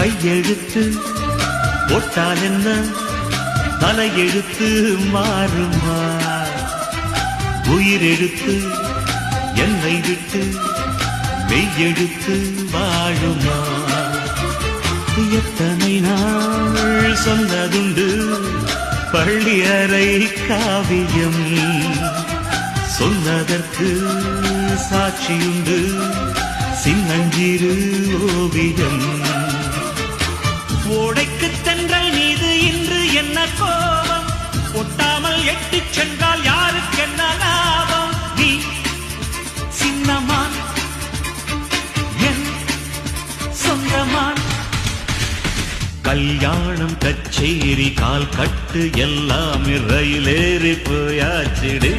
கையெழுத்து போட்டால் என்ன தலையெழுத்து மாறுமா? உயிரெழுத்து என்னை விட்டு மெய்யெழுத்து வாழுமா? எத்தனை நாள் சொன்னதுண்டு பள்ளி அறை காவியம், சொன்னதற்கு சாட்சியுண்டு சின்னஞ்சிறு ஓவியம். ஓடைக்கு தென்றல் மீது இன்று என்ன கோபம்? ஒட்டாமல் எட்டிச் சென்றால் யாருக்கு என்ன லாபம்? நீ சின்னமான் என் சொந்தமான். கல்யாணம் கச்சேரி கால் கட்டு எல்லாம் ரயிலேறி போயாச்சிடு.